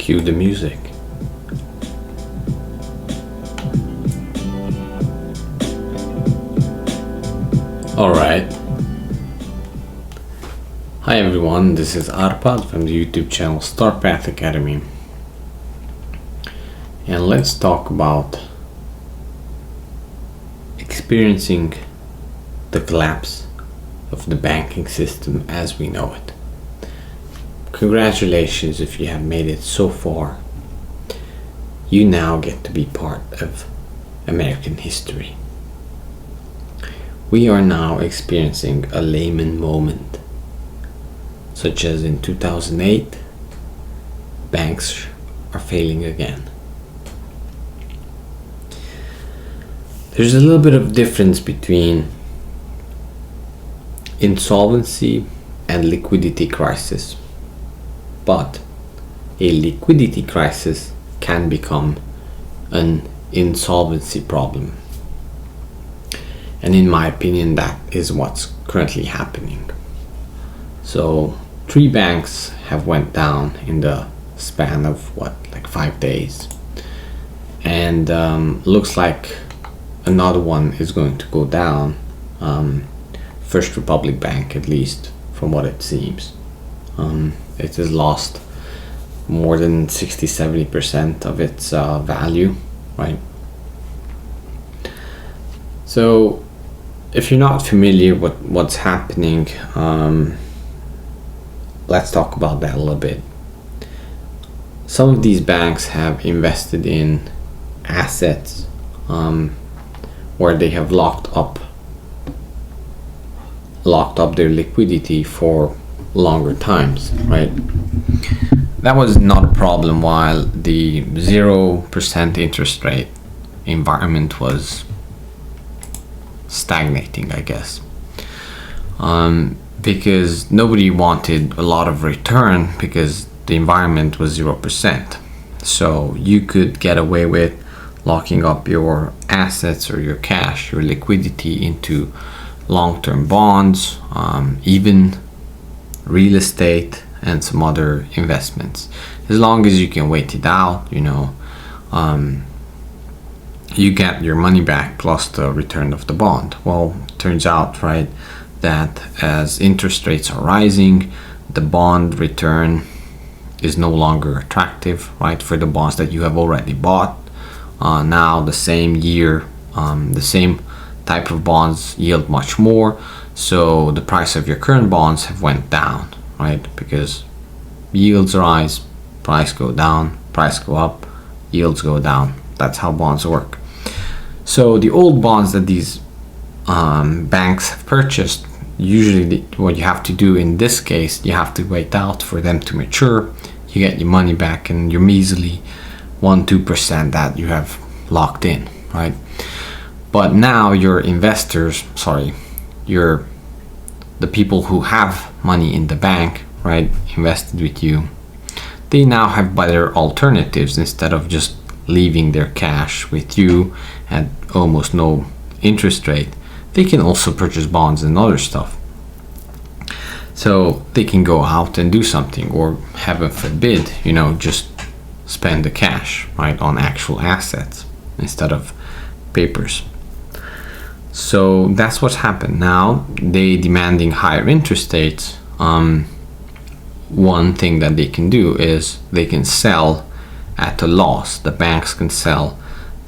Cue the music. Alright. Hi everyone, this is Arpad from the YouTube channel Star Path Academy. And let's talk about experiencing the collapse of the banking system as we know it. Congratulations if you have made it so far. You now get to be part of American history. We are now experiencing a Lehman moment, such as in 2008, banks are failing again. There's a little bit of difference between insolvency and liquidity crisis, but a liquidity crisis can become an insolvency problem. And in my opinion, that is what's currently happening. So 3 banks have went down in the span of like 5 days, and looks like another one is going to go down. First Republic Bank, at least from what it seems, it has lost more than 60-70% of its value, right? So if you're not familiar with what's happening, let's talk about that a little bit. Some of these banks have invested in assets where they have locked up their liquidity for longer times, right? That was not a problem while the 0% interest rate environment was stagnating, I guess, because nobody wanted a lot of return because the environment was 0%. So you could get away with locking up your assets or your cash, your liquidity into long-term bonds, even real estate and some other investments, as long as you can wait it out, you get your money back plus the return of the bond. Well, it turns out, right, that as interest rates are rising, the bond return is no longer attractive, right, for the bonds that you have already bought. Now the same year, the same type of bonds yield much more, so the price of your current bonds have went down, right, because yields rise, price go down, price go up, yields go down. That's how bonds work. So the old bonds that these banks have purchased, usually what you have to do in this case, you have to wait out for them to mature. You get your money back and your measly 1-2% that you have locked in, right? But now your investors, the people who have money in the bank, right, invested with you, they now have better alternatives. Instead of just leaving their cash with you at almost no interest rate, they can also purchase bonds and other stuff. So they can go out and do something, or heaven forbid, just spend the cash, right, on actual assets instead of papers. So that's what's happened. Now they demanding higher interest rates. One thing that they can do is they can sell at a loss. The banks can sell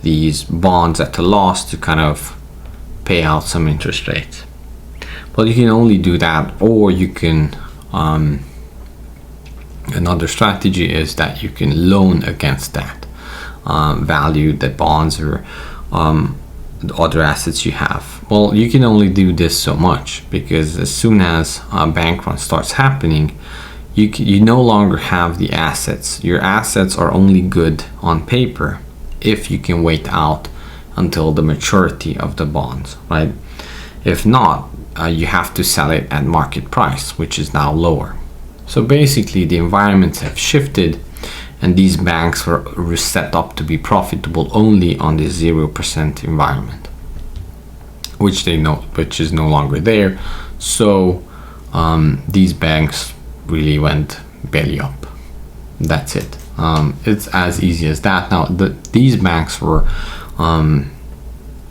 these bonds at a loss to kind of pay out some interest rates. But you can only do that, or you can another strategy is that you can loan against that value, the bonds or the other assets you have. Well, you can only do this so much, because as soon as a bank run starts happening, you no longer have the assets. Your assets are only good on paper if you can wait out until the maturity of the bonds, right? If not, you have to sell it at market price, which is now lower. So basically the environments have shifted, and these banks were set up to be profitable only on the 0% environment, which is no longer there. So these banks really went belly up. That's it. It's as easy as that. Now, these banks were,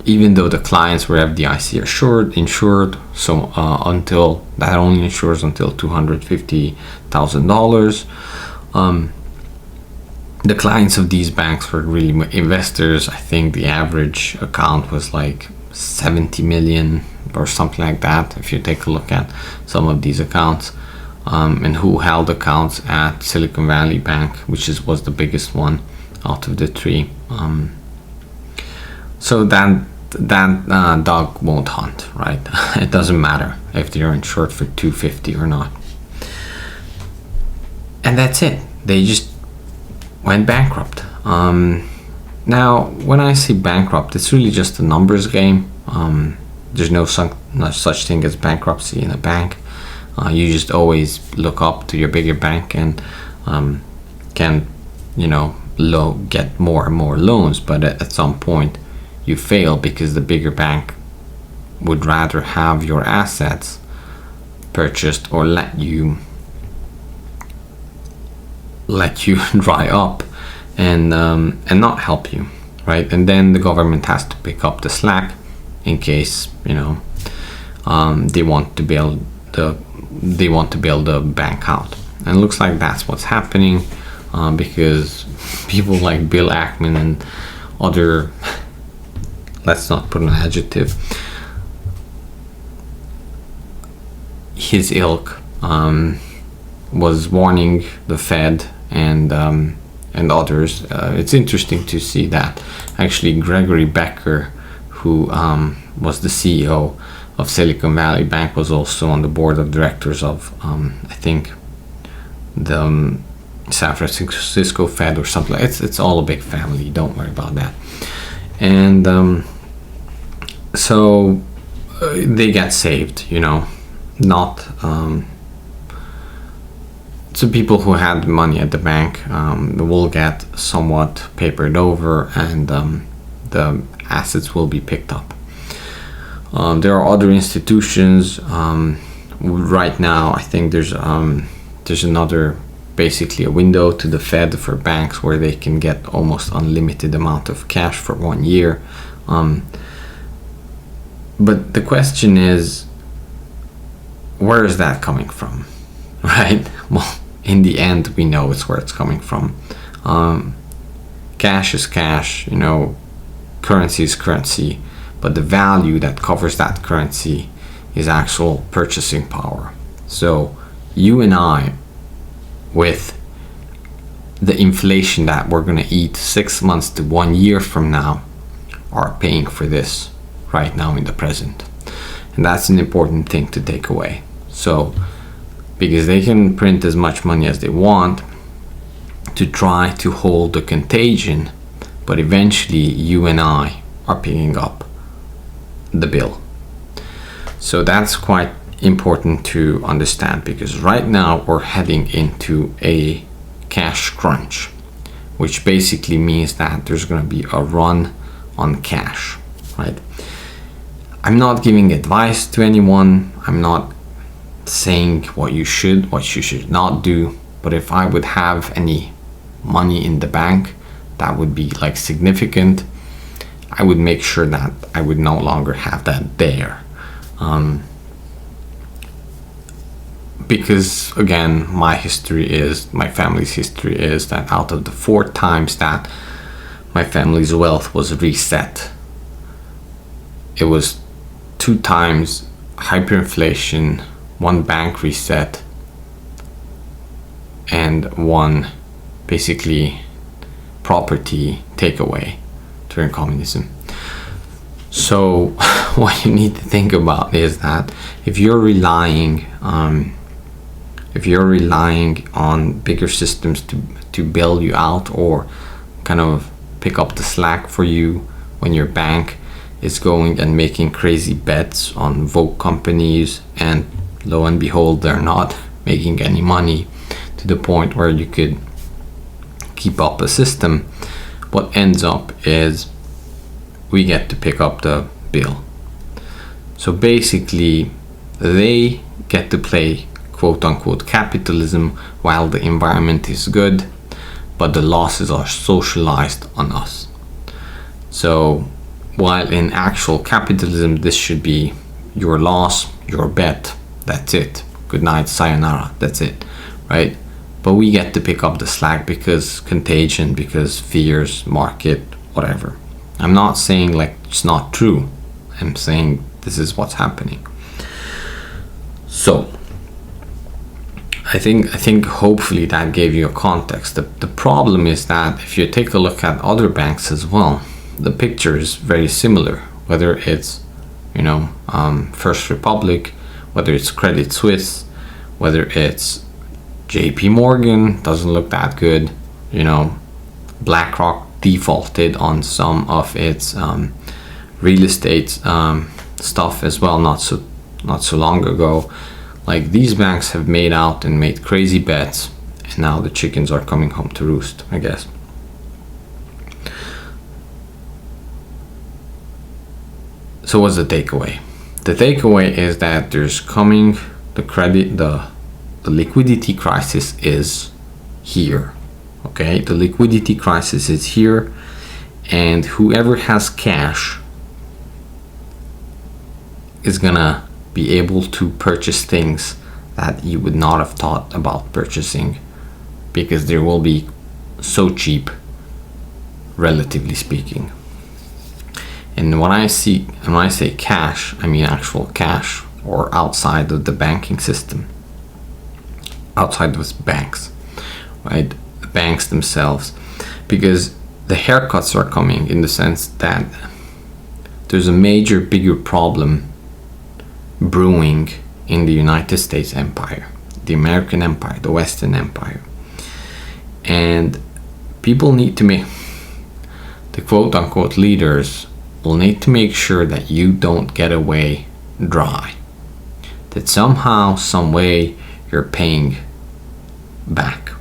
even though the clients were FDIC insured, so until that only insures until $250,000. The clients of these banks were really investors. I think the average account was like 70 million or something like that, if you take a look at some of these accounts, and who held accounts at Silicon Valley Bank, which was the biggest one out of the three. So that dog won't hunt, right? It doesn't matter if they're insured for 250 or not. And that's it. They just went bankrupt. Now, when I say bankrupt, it's really just a numbers game. There's no such thing as bankruptcy in a bank. You just always look up to your bigger bank and can, get more and more loans. But at some point, you fail because the bigger bank would rather have your assets purchased or let you dry up and not help you, right? And then the government has to pick up the slack in case they want to bail the bank out. And it looks like that's what's happening, because people like Bill Ackman and other, let's not put an adjective, his ilk was warning the Fed and others. It's interesting to see that actually Gregory Becker, who was the CEO of Silicon Valley Bank, was also on the board of directors of I think the San Francisco Fed or something. It's all a big family. Don't worry about that. And so they get saved, not. So people who had money at the bank will get somewhat papered over, and the assets will be picked up. There are other institutions. Right now, I think there's another, basically a window to the Fed for banks where they can get almost unlimited amount of cash for 1 year. But the question is, where is that coming from, right? Well, in the end, we know it's where it's coming from. Cash is cash, currency is currency, but the value that covers that currency is actual purchasing power. So you and I, with the inflation that we're going to eat 6 months to 1 year from now, are paying for this right now in the present. And that's an important thing to take away. So, because they can print as much money as they want to try to hold the contagion, but eventually you and I are picking up the bill. So that's quite important to understand, because right now we're heading into a cash crunch, which basically means that there's going to be a run on cash, right? I'm not giving advice to anyone. I'm not saying what you should not do. But if I would have any money in the bank that would be like significant, I would make sure that I would no longer have that there. Because again, my family's history is that out of the 4 times that my family's wealth was reset, it was 2 times hyperinflation, 1 bank reset, and 1 basically property takeaway during communism. So what you need to think about is that if you're relying on bigger systems to bail you out or kind of pick up the slack for you when your bank is going and making crazy bets on Vogue companies, and lo and behold, they're not making any money to the point where you could keep up a system, what ends up is we get to pick up the bill. So basically, they get to play quote unquote capitalism while the environment is good. but the losses are socialized on us. So while in actual capitalism this should be your loss, your bet, that's it, good night, sayonara, that's it, right? But we get to pick up the slack because contagion, because fears, market, whatever. I'm not saying like it's not true, I'm saying this is what's happening. So I think hopefully that gave you a context. The problem is that if you take a look at other banks as well, the picture is very similar, whether it's First Republic, whether it's Credit Suisse, whether it's JP Morgan, doesn't look that good. BlackRock defaulted on some of its real estate stuff as well not so long ago. Like, these banks have made out and made crazy bets, and now the chickens are coming home to roost, I guess. So what's the takeaway? The takeaway is that there's coming the liquidity crisis is here. Okay, the liquidity crisis is here, and whoever has cash is gonna be able to purchase things that you would not have thought about purchasing, because they will be so cheap, relatively speaking. And when I say cash, I mean actual cash, or outside of the banking system, outside of banks, right? The banks themselves, because the haircuts are coming in the sense that there's a major, bigger problem brewing in the United States empire, the American empire, the Western empire. And people need to make, the quote unquote leaders will need to make sure that you don't get away dry, that somehow, some way you're paying back.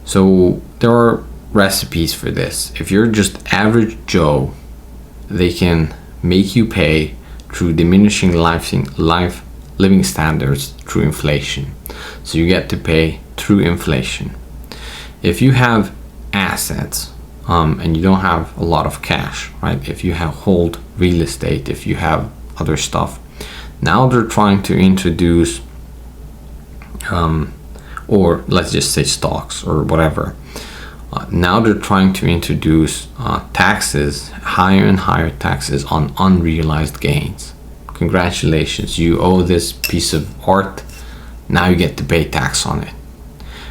So there are recipes for this. If you're just average Joe, they can make you pay through diminishing living standards through inflation. So you get to pay through inflation. If you have assets and you don't have a lot of cash, right? If you hold real estate, if you have other stuff, now they're trying to introduce, or let's just say stocks or whatever. Now they're trying to introduce taxes, higher and higher taxes on unrealized gains. Congratulations, you owe this piece of art, now you get to pay tax on it,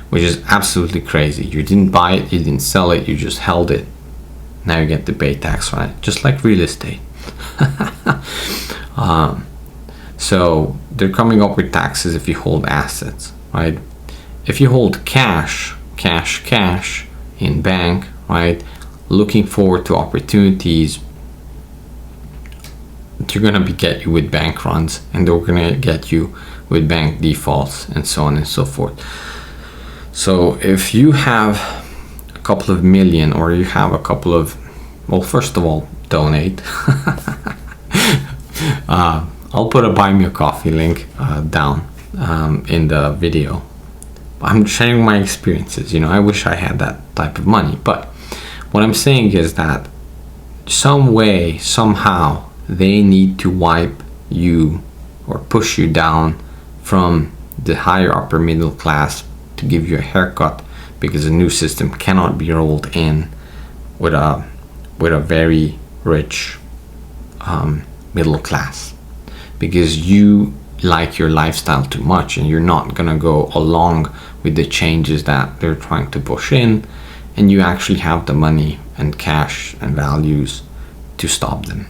which is absolutely crazy. You didn't buy it, you didn't sell it, you just held it. Now you get to pay tax on it, just like real estate. So they're coming up with taxes if you hold assets, right? If you hold cash in bank, right, looking forward to opportunities, they're gonna get you with bank runs, and they're gonna get you with bank defaults, and so on and so forth. So if you have a couple of million, or you have a couple of, well, first of all, donate. I'll put a buy me a coffee link down in the video. I'm sharing my experiences. I wish I had that type of money, but what I'm saying is that some way, somehow, they need to wipe you or push you down from the higher upper middle class to give you a haircut, because a new system cannot be rolled in with a very rich middle class, because you like your lifestyle too much and you're not gonna go along with the changes that they're trying to push in, and you actually have the money and cash and values to stop them.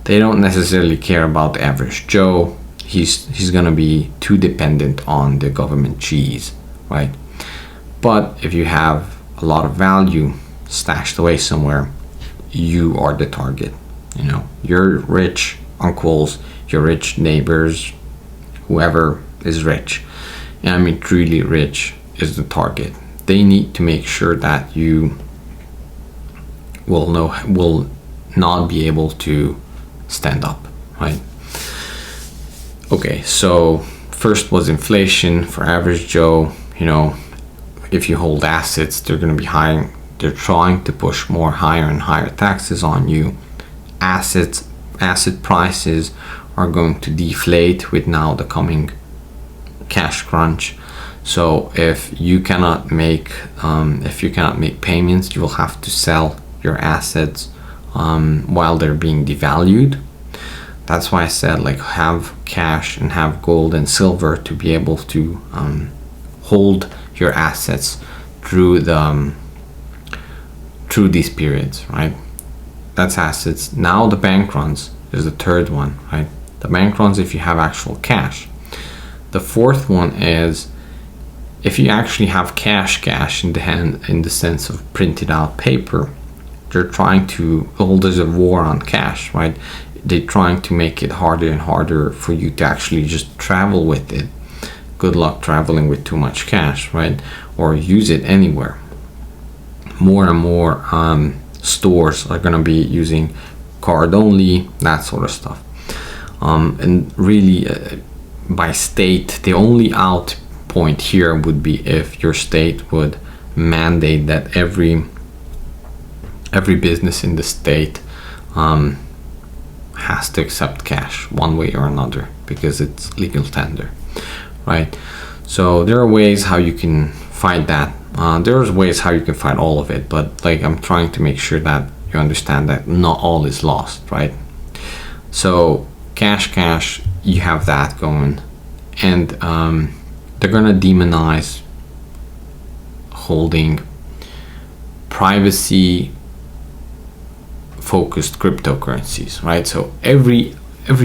They don't necessarily care about the average Joe. He's gonna be too dependent on the government cheese, right? But if you have a lot of value stashed away somewhere, you are the target. Your rich uncles, your rich neighbors, whoever is rich, and I mean truly rich, is the target. They need to make sure that you will not be able to stand up, right? Okay, so first was inflation for average Joe. if you hold assets, they're going to be higher. They're trying to push more higher and higher taxes on you. Asset prices are going to deflate with now the coming cash crunch. So if you cannot make payments, you will have to sell your assets while they're being devalued. That's why I said, like, have cash and have gold and silver to be able to hold your assets through these periods, right? That's assets. Now the bank runs is the third one, right? The bank runs if you have actual cash. The fourth one is if you actually have cash in the hand, in the sense of printed out paper. They're trying to, well, there's a war on cash, right? They're trying to make it harder and harder for you to actually just travel with it. Good luck traveling with too much cash, right? Or use it anywhere. More and more stores are going to be using card only, that sort of stuff. And really, by state, the only out point here would be if your state would mandate that every business in the state has to accept cash one way or another because it's legal tender, right? So there are ways how you can fight that. There's ways how you can fight all of it, but like, I'm trying to make sure that you understand that not all is lost, right? So cash, you have that going, and they're gonna demonize holding privacy focused cryptocurrencies, right? So every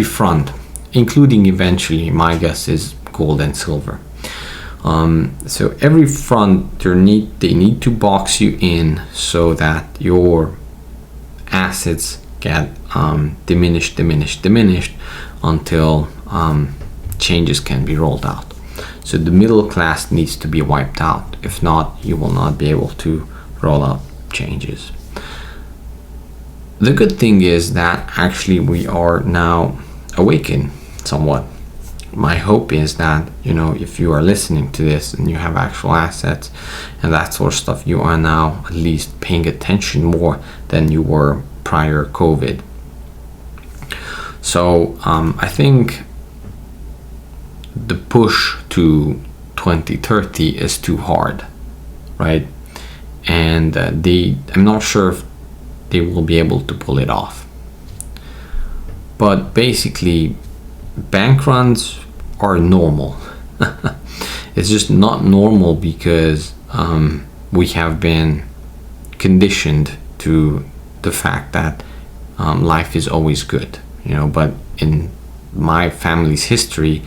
front, including eventually, my guess is gold and silver. So every front, they need to box you in so that your assets get diminished until changes can be rolled out. So the middle class needs to be wiped out. If not, you will not be able to roll out changes. The good thing is that actually we are now awakened somewhat. My hope is that, you know, if you are listening to this and you have actual assets and that sort of stuff, you are now at least paying attention more than you were prior COVID. So I think the push to 2030 is too hard, right? And I'm not sure if they will be able to pull it off. But basically, bank runs are normal. It's just not normal because we have been conditioned to the fact that life is always good, you know. But in my family's history,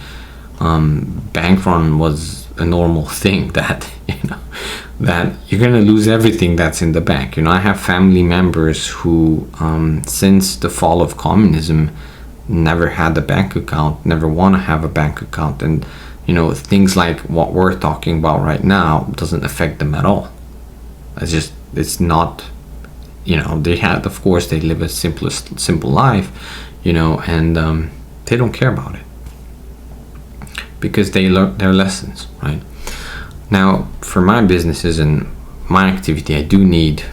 bank run was a normal thing that, you know, that you're gonna lose everything that's in the bank. You know, I have family members who since the fall of communism never had a bank account, never want to have a bank account, and you know, things like what we're talking about right now doesn't affect them at all. It's not, you know, they live a simple life, you know, and they don't care about it because they learn their lessons, right? Now, for my businesses and my activity, I do need,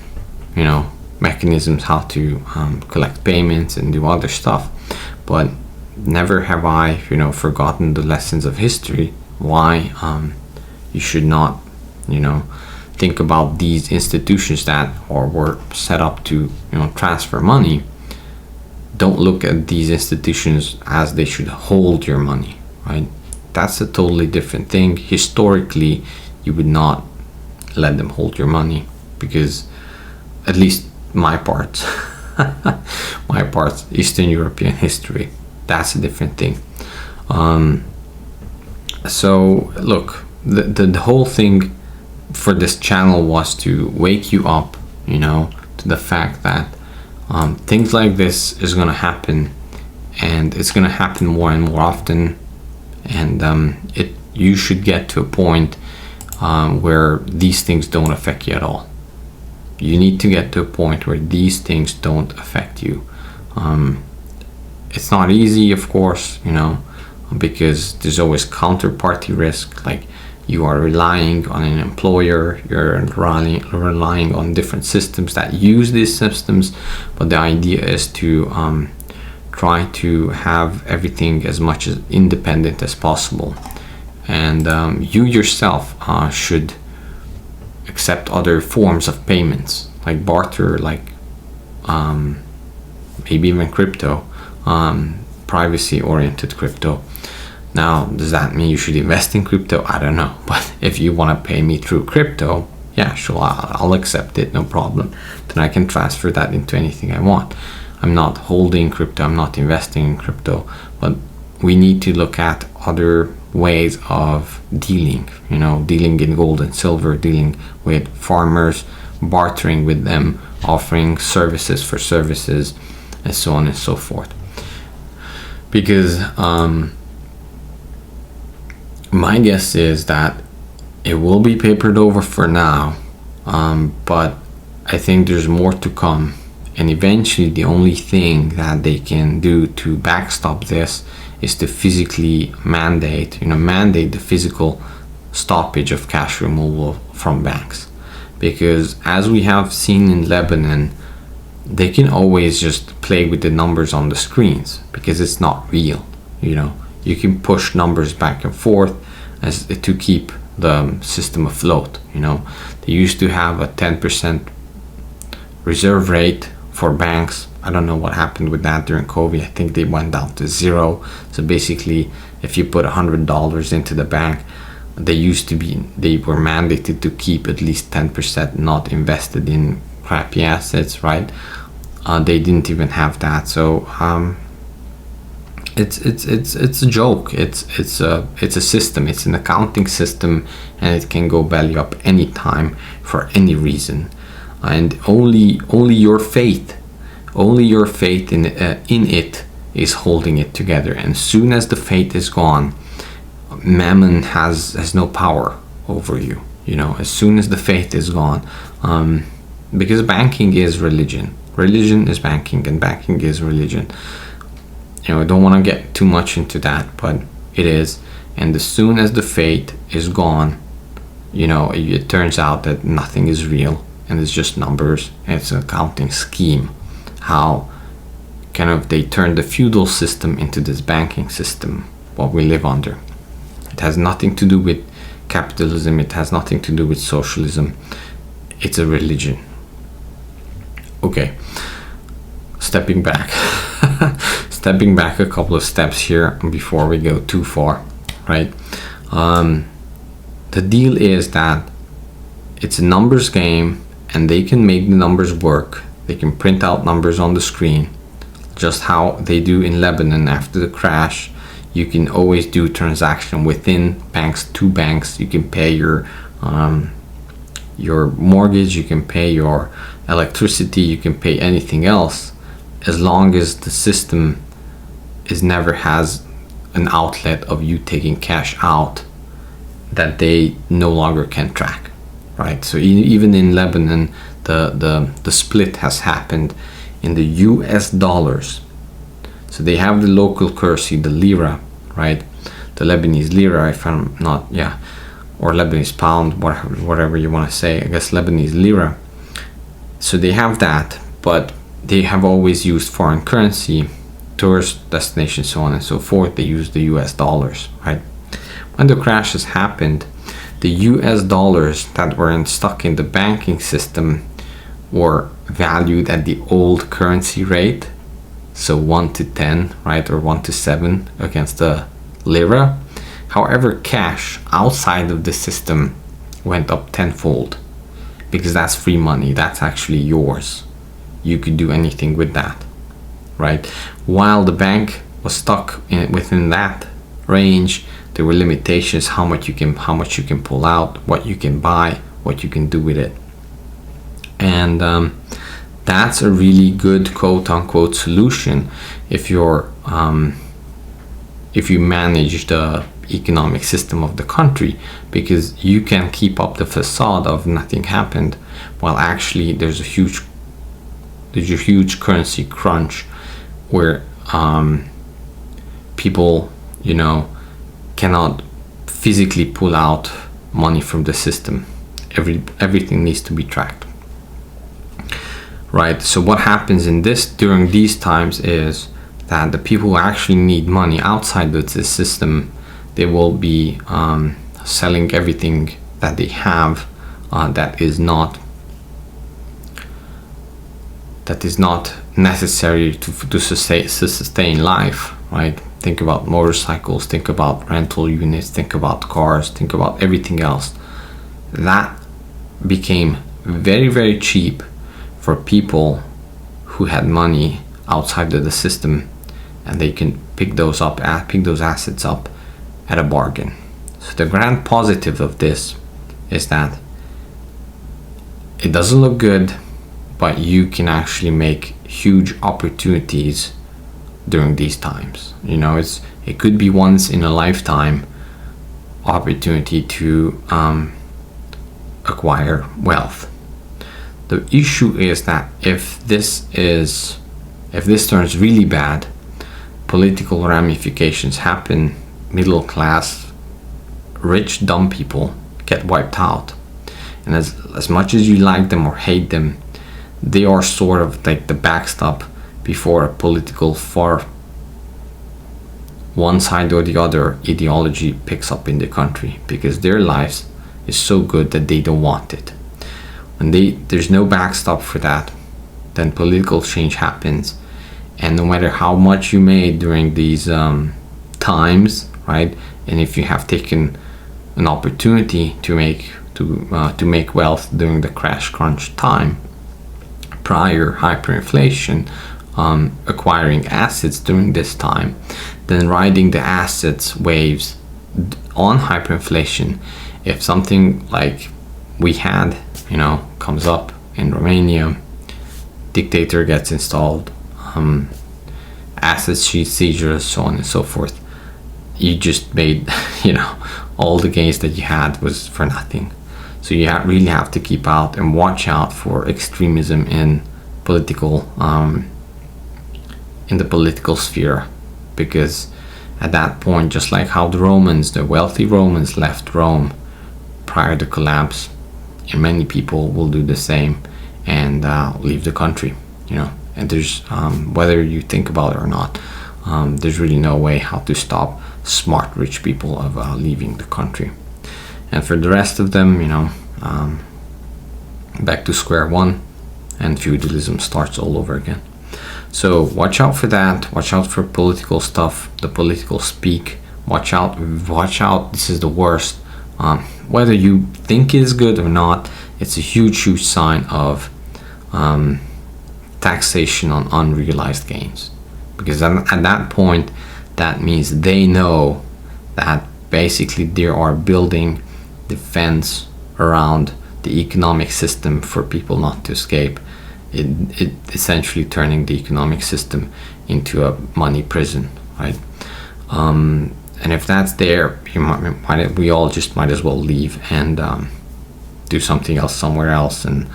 you know, mechanisms how to collect payments and do other stuff. But never have I, you know, forgotten the lessons of history. Why you should not, you know, think about these institutions that were set up to, you know, transfer money. Don't look at these institutions as they should hold your money, right? That's a totally different thing. Historically, you would not let them hold your money because, at least my parts, Eastern European history, that's a different thing. So look, the whole thing for this channel was to wake you up, you know, to the fact that things like this is going to happen, and it's going to happen more and more often, and you should get to a point where these things don't affect you at all. You need to get to a point where these things don't affect you. It's not easy, of course, you know, because there's always counterparty risk. Like, You are relying on an employer, you're relying on different systems that use these systems, but the idea is to try to have everything as much as independent as possible. And you yourself should accept other forms of payments, like barter, like maybe even crypto, privacy-oriented crypto. Now, does that mean you should invest in crypto? I don't know. But if you want to pay me through crypto, yeah, sure, I'll accept it, no problem. Then I can transfer that into anything I want. I'm not holding crypto, I'm not investing in crypto, but we need to look at other ways of dealing, dealing in gold and silver, dealing with farmers, bartering with them, offering services for services, and so on and so forth. Because my guess is that it will be papered over for now, but I think there's more to come. And eventually the only thing that they can do to backstop this is to physically mandate the physical stoppage of cash removal from banks. Because as we have seen in Lebanon, they can always just play with the numbers on the screens because it's not real. You can push numbers back and forth as to keep the system afloat. They used to have a 10% reserve rate for banks. I don't know what happened with that during COVID. I think they went down to 0. So basically, if you put $100 into the bank, they were mandated to keep at least 10% not invested in crappy assets, right? They didn't even have that. So it's a joke. It's a system. It's an accounting system, and it can go belly up anytime for any reason. And only your faith in it is holding it together. And as soon as the faith is gone, Mammon has no power over you. As soon as the faith is gone, because banking is religion. Religion is banking, and banking is religion. I don't want to get too much into that, but it is. And as soon as the faith is gone, it turns out that nothing is real, and it's just numbers, and it's an accounting scheme. How kind of they turned the feudal system into this banking system, what we live under. It has nothing to do with capitalism, it has nothing to do with socialism. It's a religion. Okay, stepping back a couple of steps here before we go too far, right? The deal is that it's a numbers game, and they can make the numbers work. They can print out numbers on the screen, just how they do in Lebanon after the crash. You can always do transaction within banks, two banks. You can pay your mortgage, you can pay your electricity, you can pay anything else, as long as the system never has an outlet of you taking cash out that they no longer can track, right? So even in Lebanon, the split has happened in the US dollars. So they have the local currency, the lira, right? The Lebanese lira, if I'm not, or Lebanese pound, whatever you want to say. I guess Lebanese lira. So they have that, but they have always used foreign currency, tourist destinations, so on and so forth. They use the US dollars, right? When the crashes happened, the US dollars that were stuck in the banking system were valued at the old currency rate, so 1 to 10, right, or 1 to 7 against the lira. However, cash outside of the system went up tenfold, because that's free money. That's actually yours. You could do anything with that, right? While the bank was stuck within that range, there were limitations how much you can pull out, what you can buy, what you can do with it. And that's a really good quote-unquote solution if you manage the economic system of the country, because you can keep up the facade of nothing happened, while actually there's a huge currency crunch where people cannot physically pull out money from the system. Everything needs to be tracked, right? So what happens during these times is that the people who actually need money outside of the system, they will be selling everything that they have that is not necessary to sustain life, right? Think about motorcycles, think about rental units, think about cars, think about everything else. That became very, very cheap for people who had money outside of the system, and they can pick those assets up at a bargain. So the grand positive of this is that it doesn't look good, but you can actually make huge opportunities during these times. You know, it could be once in a lifetime opportunity to acquire wealth. The issue is that if this turns really bad, political ramifications happen. Middle class, rich, dumb people get wiped out, and as much as you like them or hate them, they are sort of like the backstop before a political far one side or the other ideology picks up in the country, because their lives is so good that they don't want it. When there's no backstop for that, then political change happens, and no matter how much you made during these times, right, and if you have taken an opportunity to make wealth during the crash crunch time, prior hyperinflation, acquiring assets during this time, then riding the assets waves on hyperinflation. If something like we had, comes up in Romania, dictator gets installed, asset seizures, so on and so forth, you just made, all the gains that you had was for nothing. So you really have to keep out and watch out for extremism in the political sphere, because at that point, just like how the wealthy Romans left Rome prior to collapse, and many people will do the same and leave the country, and there's whether you think about it or not, there's really no way how to stop smart rich people of leaving the country. And for the rest of them, back to square one, and feudalism starts all over again. So watch out for that. Watch out for political stuff, the political speak. Watch out. This is the worst. Whether you think it is good or not, it's a huge sign of taxation on unrealized gains. Because at that point, that means they know that basically they are building defense around the economic system for people not to escape. It essentially turning the economic system into a money prison, right? And if that's there, we all just might as well leave and do something else somewhere else, and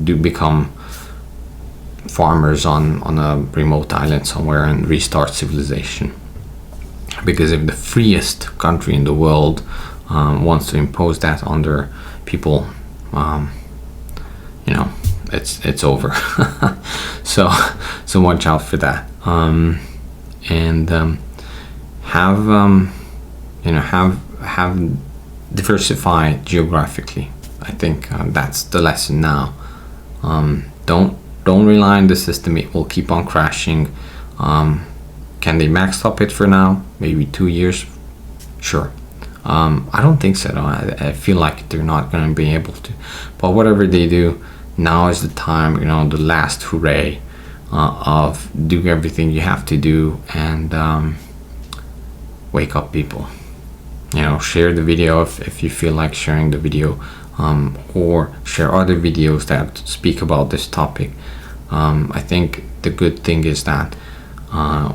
do become farmers on a remote island somewhere and restart civilization. Because if the freest country in the world wants to impose that on their people, it's over. so watch out for that, and have diversify geographically. I think that's the lesson now. Don't rely on the system. It will keep on crashing. Can they backstop it for now? Maybe 2 years? Sure. I don't think so. I feel like they're not going to be able to. But whatever they do, now is the time, the last hooray of do everything you have to do and wake up, people. Share the video if you feel like sharing the video, or share other videos that speak about this topic. I think the good thing is that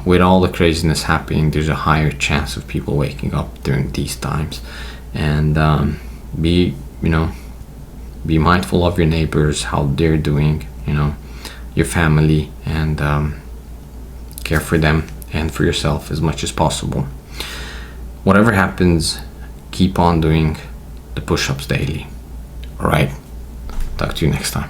with all the craziness happening, there's a higher chance of people waking up during these times. And be mindful of your neighbors, how they're doing, your family, and care for them and for yourself as much as possible. Whatever happens, keep on doing the push-ups daily. All right, talk to you next time.